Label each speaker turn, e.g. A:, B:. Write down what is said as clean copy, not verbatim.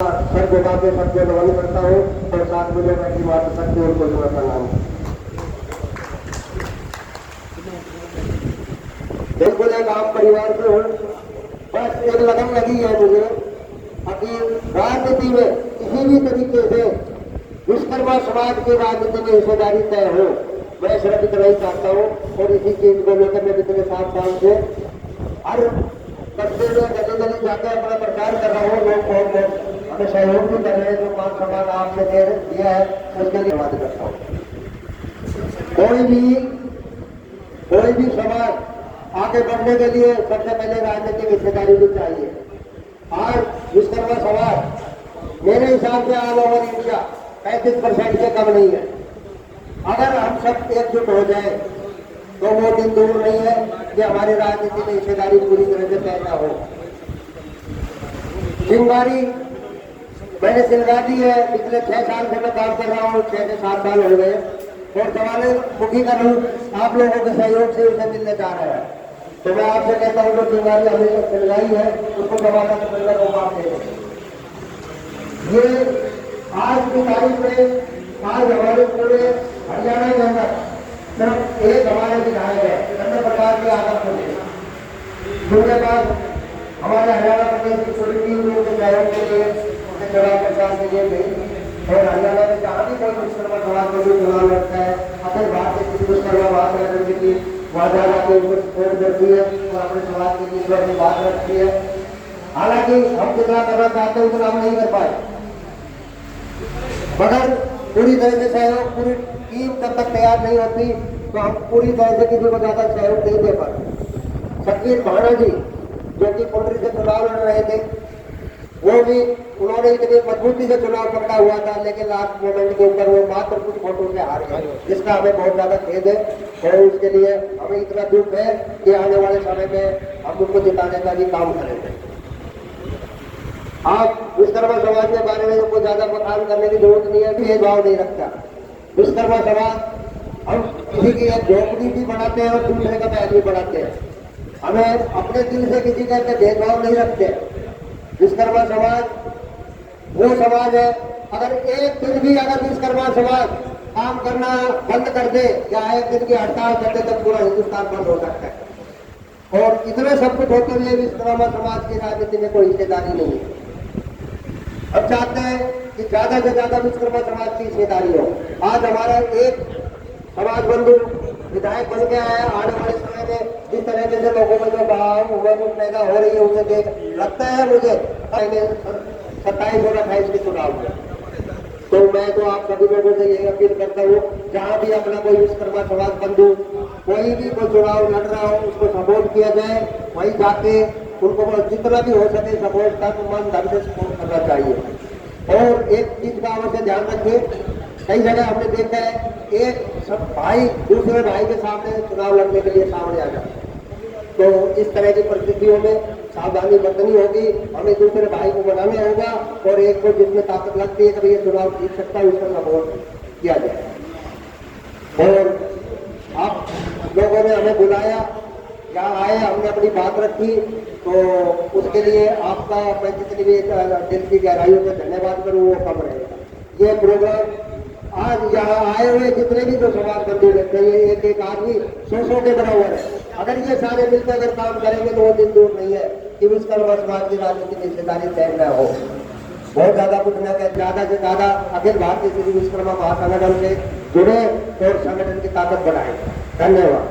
A: Sir गोदा के सबको नमन करता हूँ और साथ में जो मैं की बात सकती हूँ उनको मैं प्रणाम। बिल्कुल एक आम परिवार से हूँ, बस एक लगन लगी है मुझे अभी राजनीति में किसी भी तरीके से विश्वकर्मा समाज की राजनीति में हिस्सेदारी तय हो, मैं सिर्फ इतना ही चाहता हूँ। और इसी चीज को लेकर मैं पिछले 7 साल से हर कस्बे में गली गली जाकर अपना प्रचार कर रहा हूँ। लोग बहुत हमें सहयोग भी कर रहे हैं, जो 5 समाज आपने दिया है उसके लिए धन्यवाद करता हूँ। कोई भी समाज आगे बढ़ने के लिए सबसे पहले राजनीतिक हिस्सेदारी भी चाहिए। आज विश्वकर्मा समाज मेरे हिसाब से ऑल ओवर इंडिया 35% से कम नहीं है। अगर हम सब एकजुट हो जाए तो वो दिन दूर नहीं है कि हमारी राजनीति में हिस्सेदारी पूरी तरह से तय न हो। चिंगारी मैंने सिलगा दी है, पिछले 6 साल से मैं काम कर रहा हूँ, 6 से 7 साल हो गए और ज्वालामुखी का रूप आप लोगों के सहयोग से उसे मिलने जा रहा है। तो मैं आपसे कहता हूँ जो चिंगारी हमने जो सिलगाई है उसको जमाना के अंदर वो बात है। ये आज की तारीख में आज हमारे पूरे हरियाणा के अंदर सिर्फ एक हमारे विधायक है अन्य प्रकार के आदर्श होंगे, जिनके पास हमारे हरियाणा प्रदेश की पूरी टीम लोगों के सहयोग के लिए उनके चुनाव प्रचार के लिए गई। और हरियाणा में जहाँ भी कोई विश्वकर्मा समाज को भी चुनाव लड़ता है, अखिल भारतीय विश्वकर्मा महासंघ की वहाँ जा जाके उनको सपोर्ट करती है और अपने समाज के ईश्वर की बात रखती है। हालांकि हम जितना करना चाहते हैं उतना हम नहीं कर पाए, मगर पूरी तरह से सहयोग पूरी टीम जब तक तैयार नहीं होती तो हम पूरी तरह से किसी को ज्यादा सहयोग नहीं दे पाते। सचिन भाना जी जो कि कुंडली से चुनाव लड़ रहे थे, वो भी उन्होंने इतनी मजबूती से चुनाव पकड़ा हुआ था, लेकिन लास्ट मोमेंट के ऊपर वो मात्र कुछ वोटों से हार गए, जिसका हमें बहुत ज्यादा खेद है। और उसके लिए हमें इतना दुख है कि आने वाले समय में हम उनको जिताने का भी काम करेंगे। आप विश्वकर्मा समाज के बारे में उनको ज्यादा बखान करने की जरूरत नहीं है, भेदभाव नहीं रखता। विश्वकर्मा समाज हम किसी की एक झोपड़ी भी बनाते हैं और दूसरे का महल भी बनाते हैं। हमें अपने दिल से किसी का भेदभाव नहीं रखते। विश्वकर्मा समाज वो समाज है, अगर एक दिन भी अगर विश्वकर्मा समाज काम करना बंद कर दे या एक दिन की हड़ताल कर दे तो पूरा हिंदुस्तान बंद हो सकता है। और इतने सब कुछ होते हुए विश्वकर्मा समाज की राजनीति में कोई हिस्सेदारी नहीं है। अब चाहते हैं कि ज्यादा से ज्यादा विश्वकर्मा समाज की हिस्सेदारी हो। आज हमारा एक समाज बंधु विधायक बन गया है। आने वाले समय में जिस तरह से लोगों में जो भाव उमंग पैदा हो रही है उसे देख लगता है मुझे 27 और 28 के चुनाव में तो मैं तो आप सभी लोगों से यही अपील करता हूँ, जहाँ भी अपना कोई विश्वकर्मा समाज बंधु कोई भी कोई चुनाव लड़ रहा हो उसको सपोर्ट किया जाए। वहीं जाके उनको जितना भी हो सके सपोर्ट तन मन धन से सपोर्ट करना चाहिए। और एक चीज का अवश्य ध्यान रखिए, कई जगह हमने देखा है एक सब भाई दूसरे भाई के सामने चुनाव लड़ने के लिए सामने आ जाते हैं। तो इस तरह की परिस्थितियों में सावधानी बरतनी होगी, हमें दूसरे भाई को मनाना होगा और एक को जिसमें ताकत लगती है कि ये चुनाव जीत सकता है उसका सपोर्ट किया जाए। और आप लोगों ने हमें बुलाया, यहाँ आए, हमने अपनी बात रखी, तो उसके लिए आपका मैं जितनी भी दिल की गहराइयों से धन्यवाद करूँ वो कम रहेगा। ये प्रोग्राम आज यहाँ आए हुए जितने भी जो समाज बंधु रहते हैं, एक एक आदमी 100 के बराबर है। अगर ये सारे मिलकर अगर काम करेंगे तो वो दिन दूर नहीं है कि विश्वकर्मा समाज की राजनीति में हिस्सेदारी तय न हो। बहुत ज्यादा कुछ न कहे, ज्यादा से ज्यादा अखिल भारतीय विश्वकर्मा महासंगठन से जुड़े और संगठन की ताकत बढ़ाए। धन्यवाद।